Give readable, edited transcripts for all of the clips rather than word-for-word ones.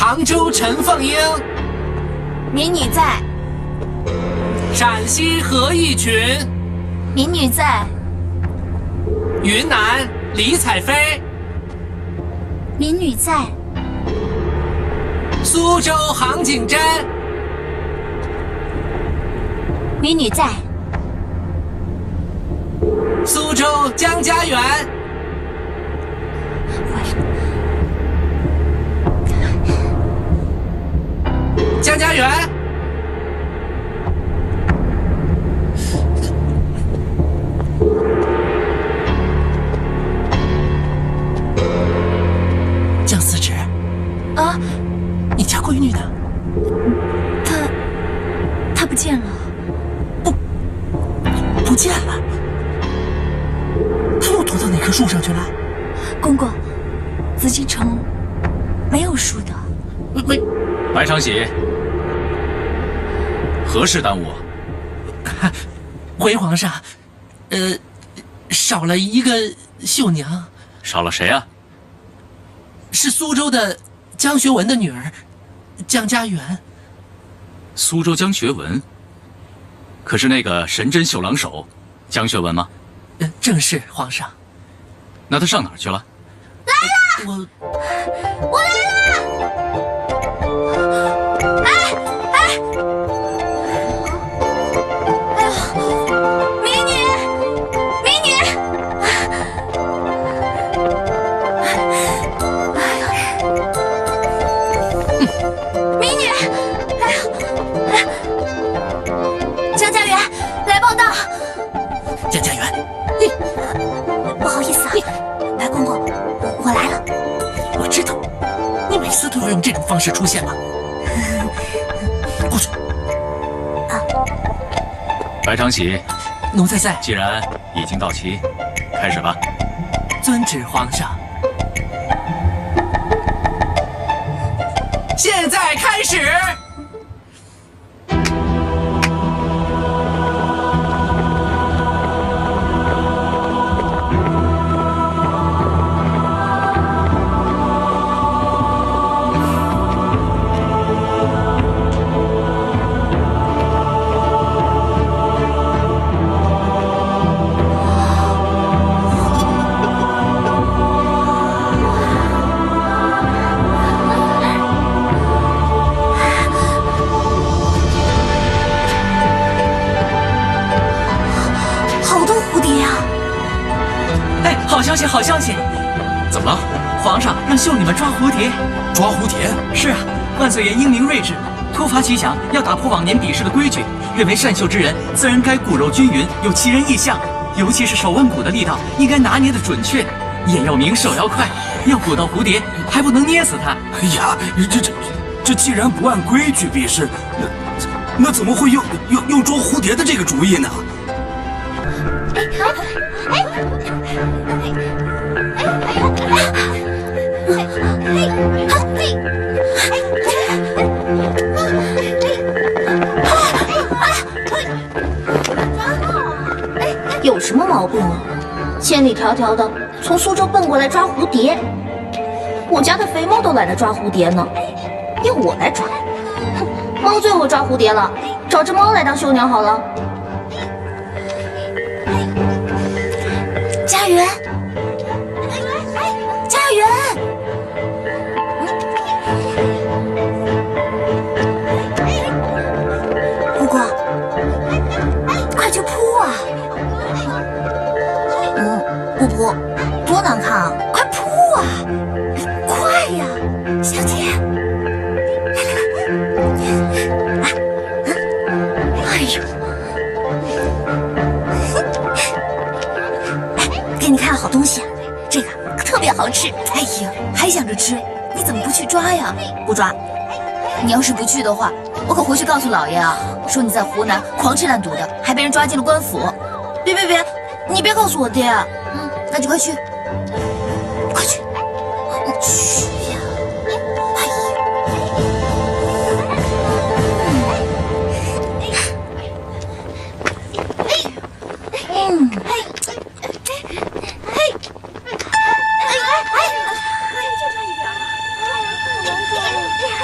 杭州陈凤英，民女在。陕西何义群，民女在。云南李彩飞，民女在。苏州杭景珍，民女在。苏州江家园，江家园，江思芷，啊，你家闺女呢？她不见了。不见了？她又躲到哪棵树上去了？公公，紫禁城没有树的。没。白长喜，何事耽误？回皇上，少了一个绣娘。少了谁啊？是苏州的江学文的女儿，江家园。苏州江学文？可是那个神针绣郎手江学文吗？正是皇上。那他上哪儿去了？来了！我来了！哎！哎呀，民女！民女！哎呀！江家园，来报道。江家园，不好意思啊，白公公，我来了。我知道，你每次都要用这种方式出现吗？过去。白长喜，奴才在。既然已经到齐，开始吧。遵旨，皇上。现在开始。好消息！怎么了？皇上让绣女们抓蝴蝶。抓蝴蝶？是啊，万岁爷英明睿智，突发奇想，要打破往年比试的规矩，认为善绣之人自然该骨肉均匀，有奇人异象，尤其是手腕骨的力道应该拿捏的准确，眼要明，手要快，要捕到蝴蝶还不能捏死它。哎呀，这既然不按规矩比试，那怎么会用捉蝴蝶的这个主意呢？有什么毛病啊？千里迢迢的从苏州奔过来抓蝴蝶，我家的肥猫都懒得抓蝴蝶呢，要我来抓？哼，猫最会抓蝴蝶了，找只猫来当绣娘好了。家园，家园，姑姑，快去扑啊！不扑，多难看啊！快扑啊！快呀，小姐！哎呦！给你看好东西啊，这个特别好吃。哎呀，还想着吃，你怎么不去抓呀？不抓。你要是不去的话，我可回去告诉老爷啊，说你在湖南狂吃烂赌的，还被人抓进了官府。别，你别告诉我爹。那就快去，快去，去呀！哎呀，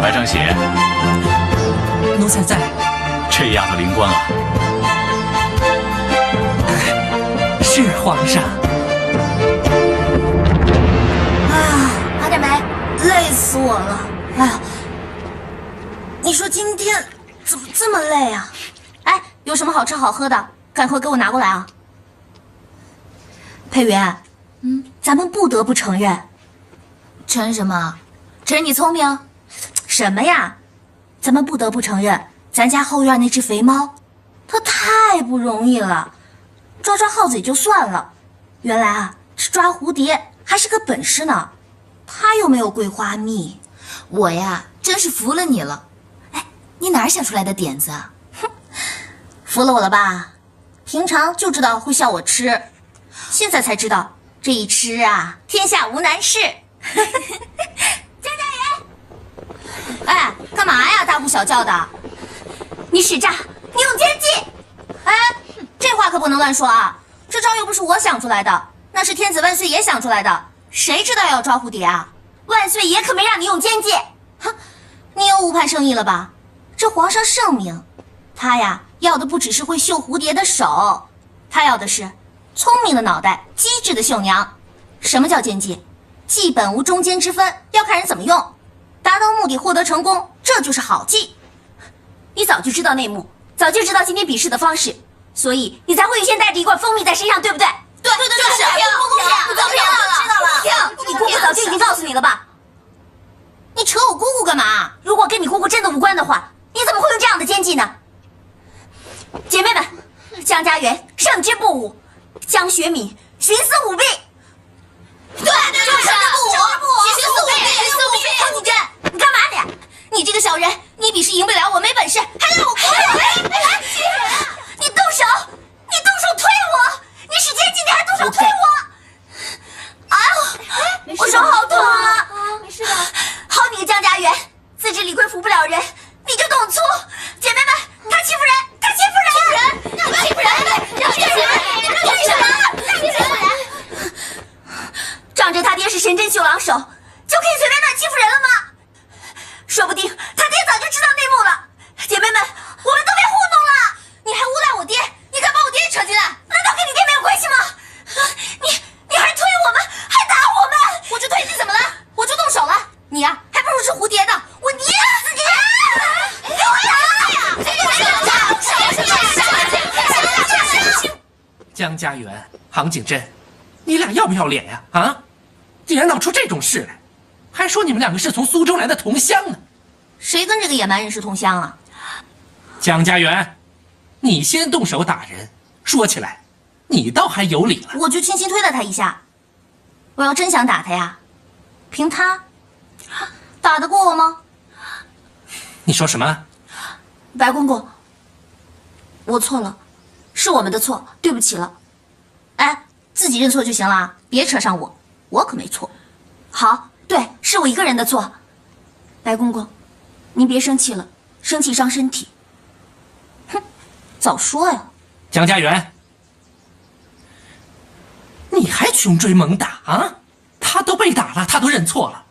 白正喜，奴才在。这丫头灵官啊！是皇上。阿黛梅，累死我了！哎呀，你说今天怎么这么累啊？哎，有什么好吃好喝的，赶快给我拿过来啊！佩云，咱们不得不承认。承认什么？承认你聪明？什么呀？咱们不得不承认，咱家后院那只肥猫，它太不容易了。抓耗子也就算了，原来啊，这抓蝴蝶还是个本事呢。它又没有桂花蜜，我呀，真是服了你了。哎，你哪儿想出来的点子啊？服了我了吧？平常就知道会笑我吃，现在才知道这一吃啊，天下无难事。江家园，哎，干嘛呀？大呼小叫的！你使诈，你用奸计！哎，这话可不能乱说啊！这招又不是我想出来的，那是天子万岁爷想出来的。谁知道要抓蝴蝶啊？万岁爷可没让你用奸计。哼，你又误判圣意了吧？这皇上圣明，他呀要的不只是会绣蝴蝶的手，他要的是聪明的脑袋，机智的绣娘。什么叫奸计？计本无中间之分，要看人怎么用。达到目的，获得成功，这就是好计。你早就知道内幕，早就知道今天比试的方式，所以你才会预先带着一罐蜂蜜在身上，对不对？对，就是不公平，早骗了，知道了。你姑姑早就已经告诉你了吧？你扯我姑姑干嘛？如果跟你姑姑真的无关的话，你怎么会用这样的奸计呢？姐妹们，江家园胜之不武，江雪敏徇私舞弊。对，就是胜之不武，徇私舞弊。唐锦珍，你干嘛你？你这个小人，你比试赢不了我，没本事还让我姑姑。你动手推我！你使奸计，你还动手推我！哎呦，我手好痛啊！没事的。好你个江家园，自知理亏服不了人，你就动粗！姐妹们，他欺负人！他欺负人！让欺负人！让欺负人！让欺负人！仗着他爹是神针绣郎手，就可以随便乱欺负人了吗？说不定他爹早就知道内幕了。姐妹们，我们都被糊弄了！你还诬赖我爹，你敢把我爹扯进来？难道跟你爹没有关系吗？你还推我们，还打我们！我就推你怎么了？我就动手了。你呀，还不如吃蝴蝶呢！我捏死你！给我打呀！江家园、杭景镇，你俩要不要脸呀？啊！竟然闹出这种事来，还说你们两个是从苏州来的同乡呢。谁跟这个野蛮人是同乡啊？江家园，你先动手打人，说起来，你倒还有理了。我就轻轻推了他一下。我要真想打他呀，凭他打得过我吗？你说什么？白公公，我错了，是我们的错，对不起了。哎，自己认错就行了，别扯上我，我可没错。好，对，是我一个人的错。白公公，您别生气了，生气伤身体。哼，早说呀。江家园，你还穷追猛打啊？他都被打了，他都认错了，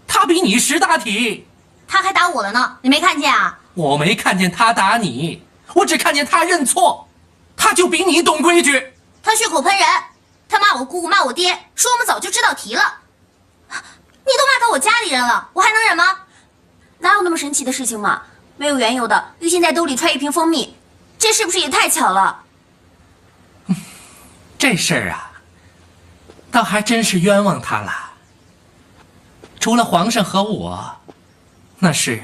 他比你识大体。他还打我了呢，你没看见啊？我没看见他打你，我只看见他认错，他就比你懂规矩。他血口喷人，他骂我姑姑，骂我爹，说我们早就知道题了。你都骂到我家里人了，我还能忍吗？哪有那么神奇的事情嘛？没有缘由的，预先在兜里揣一瓶蜂蜜，这是不是也太巧了？这事儿啊，倒还真是冤枉他了。除了皇上和我，那是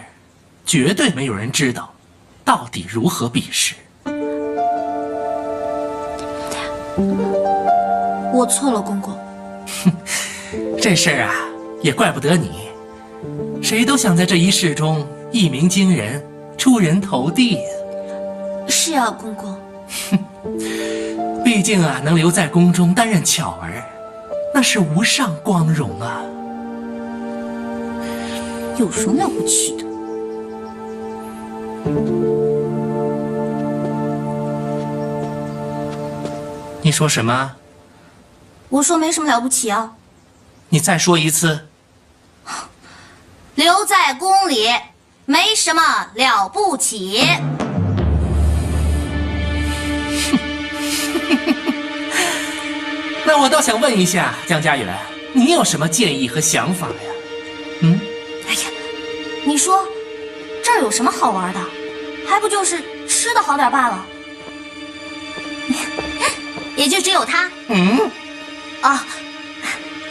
绝对没有人知道到底如何比试。我错了，公公。这事儿啊，也怪不得你。谁都想在这一世中一鸣惊人，出人头地呀。是啊，公公。毕竟啊，能留在宫中担任巧儿，那是无上光荣啊。有什么了不起的？你说什么？我说没什么了不起啊。你再说一次。留在宫里没什么了不起。那我倒想问一下江家园，你有什么建议和想法呀？哎呀，你说这儿有什么好玩的？还不就是吃的好点罢了。也就只有他啊，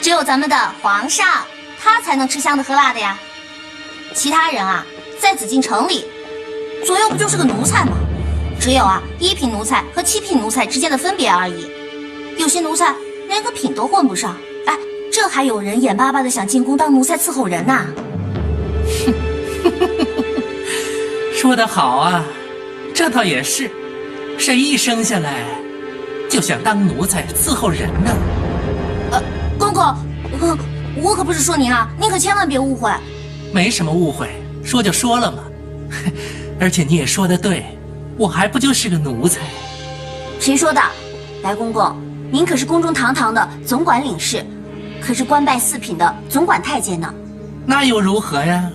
只有咱们的皇上，他才能吃香的喝辣的呀。其他人啊，在紫禁城里，左右不就是个奴才吗？只有啊1品奴才和7品奴才之间的分别而已。有些奴才连个品都混不上，哎，这还有人眼巴巴的想进宫当奴才伺候人呐？说得好啊，这倒也是，谁一生下来就想当奴才伺候人呢？公公，我可不是说您啊，您可千万别误会。没什么误会，说就说了嘛。而且你也说得对，我还不就是个奴才？谁说的？白公公，您可是宫中堂堂的总管领事，可是官拜4品的总管太监呢。那又如何呀？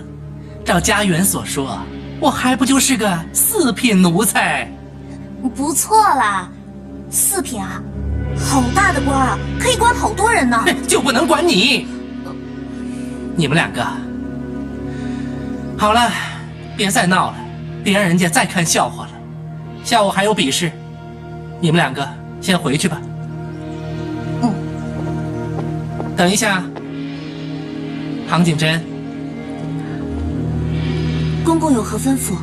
照家园所说，我还不就是个4品奴才？不错啦，4品啊，好大的官啊，可以管好多人呢。就不能管你？你们两个，好了，别再闹了，别让人家再看笑话了。下午还有比试，你们两个先回去吧。等一下，杭景珍，公公有何吩咐？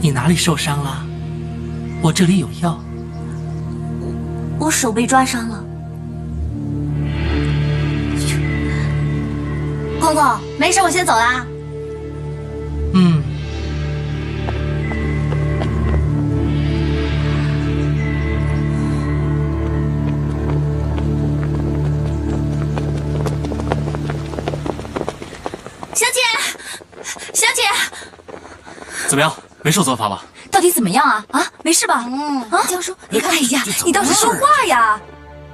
你哪里受伤了？我这里有药。我手被抓伤了。公公没事，我先走啦。小姐，怎么样？没受责罚吧？到底怎么样啊？啊，没事吧？江叔，你看，哎呀，你倒是说话呀！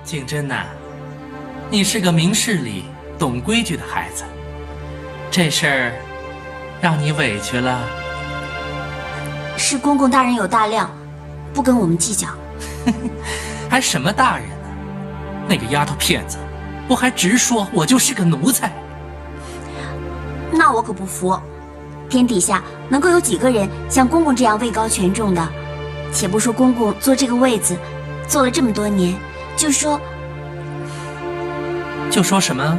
景珍呐，你是个明事理、懂规矩的孩子，这事儿让你委屈了。是公公大人有大量，不跟我们计较。还什么大人呢？那个丫头片子，我还直说我就是个奴才。那我可不服，天底下能够有几个人像公公这样位高权重的？且不说公公坐这个位子坐了这么多年，就说什么？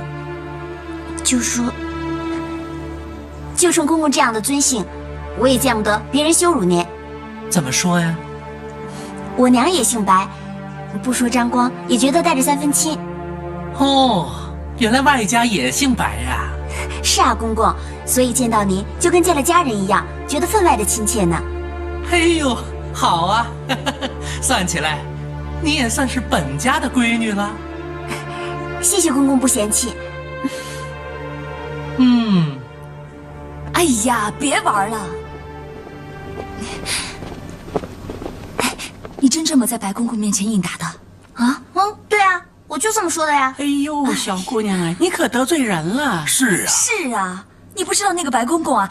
就冲公公这样的尊姓，我也见不得别人羞辱您。怎么说呀？我娘也姓白，不说沾光，也觉得带着3分亲。哦，原来外家也姓白呀。是啊，公公，所以见到您就跟见了家人一样，觉得分外的亲切呢。嘿呦，好啊，算起来，你也算是本家的闺女了。谢谢公公不嫌弃。哎呀，别玩了！你真这么在白公公面前应答的啊？对啊，我就这么说的呀。哎呦，小姑娘啊，你可得罪人了。是啊，是啊，你不知道那个白公公啊，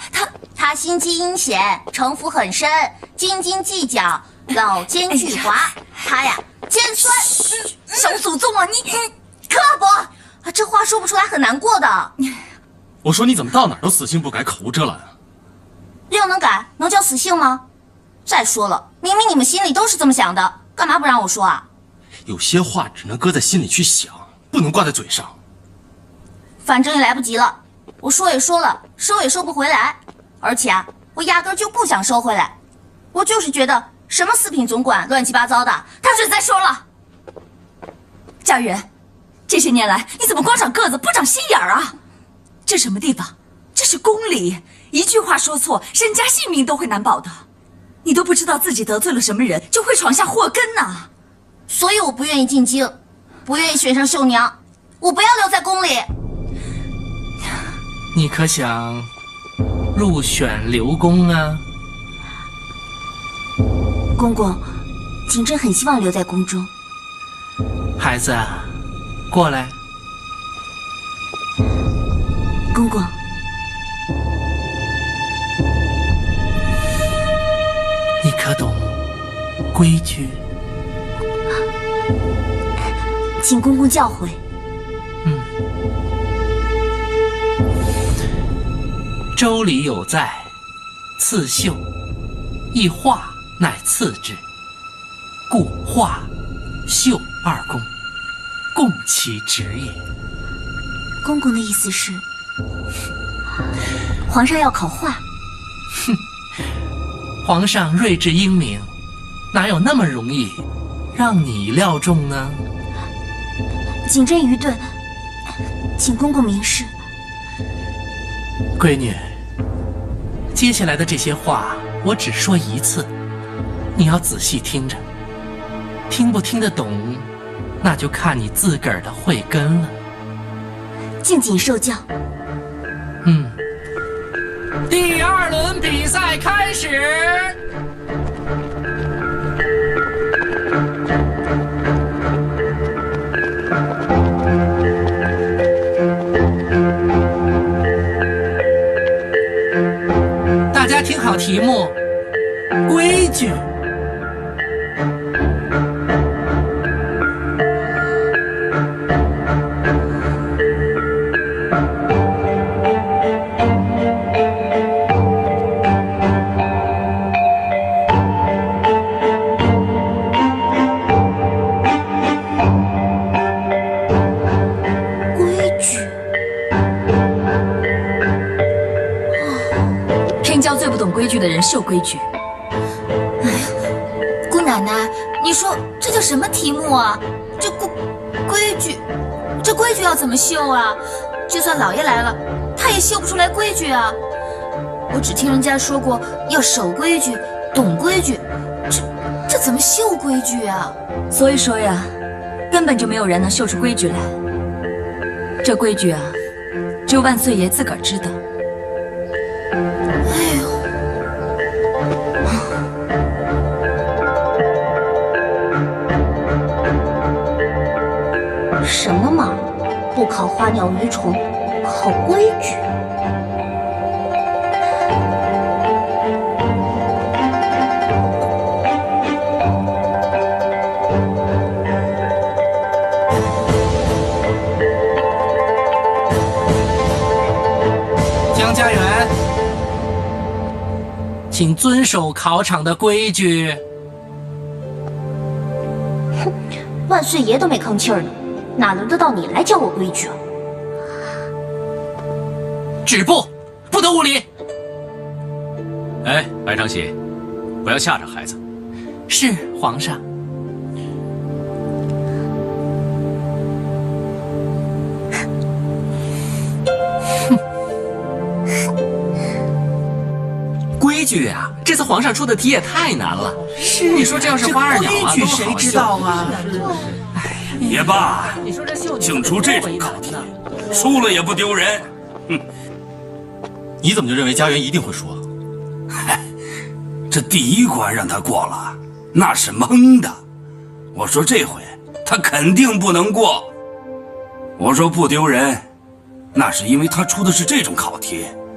他心机阴险，城府很深，斤斤计较，老奸巨猾。他呀，尖酸。小祖宗啊，你刻薄，这话说不出来很难过的。我说你怎么到哪儿都死性不改，口无遮拦啊？要能改，能叫死性吗？再说了，明明你们心里都是这么想的，干嘛不让我说啊？有些话只能搁在心里去想，不能挂在嘴上。反正也来不及了，我说也说了，收也收不回来。而且啊，我压根就不想收回来，我就是觉得什么4品总管乱七八糟的，他是在说了。家园，这些年来你怎么光长个子不长心眼儿啊？这什么地方？这是宫里，一句话说错，身家性命都会难保的。你都不知道自己得罪了什么人，就会闯下祸根呐。所以我不愿意进京，不愿意选上绣娘，我不要留在宫里。你可想入选刘宫啊？公公，景珍很希望留在宫中。孩子啊，过来。公公，规矩。请公公教诲。周礼有在，刺绣，亦画乃次之，故画、绣二公，共其职也。公公的意思是，皇上要考画。皇上睿智英明，哪有那么容易让你料中呢？谨遵愚钝，请公公明示。闺女，接下来的这些话我只说一次，你要仔细听着，听不听得懂，那就看你自个儿的慧根了。敬谨受教。第2轮比赛开始。大家听好题目：规矩。规矩的人秀规矩。姑奶奶，你说这叫什么题目啊？这规矩，这规矩要怎么秀啊？就算老爷来了，他也秀不出来规矩啊。我只听人家说过要守规矩、懂规矩，这怎么秀规矩啊？所以说呀，根本就没有人能秀出规矩来。这规矩啊，只有万岁爷自个儿知道。什么嘛，不考花鸟鱼虫，考规矩。江家园，请遵守考场的规矩。哼，万岁爷都没吭气儿呢。哪轮得到你来教我规矩啊？止步，不得无礼！哎，白承禧，不要吓着孩子。是皇上。规矩啊，这次皇上出的题也太难了。是，你说这要是花二鸟啊，规矩谁知道啊？也罢，竟出这种考题，输了也不丢人。哼，你怎么就认为家园一定会输啊？嗨，这第一关让他过了，那是蒙的。我说这回他肯定不能过。我说不丢人，那是因为他出的是这种考题。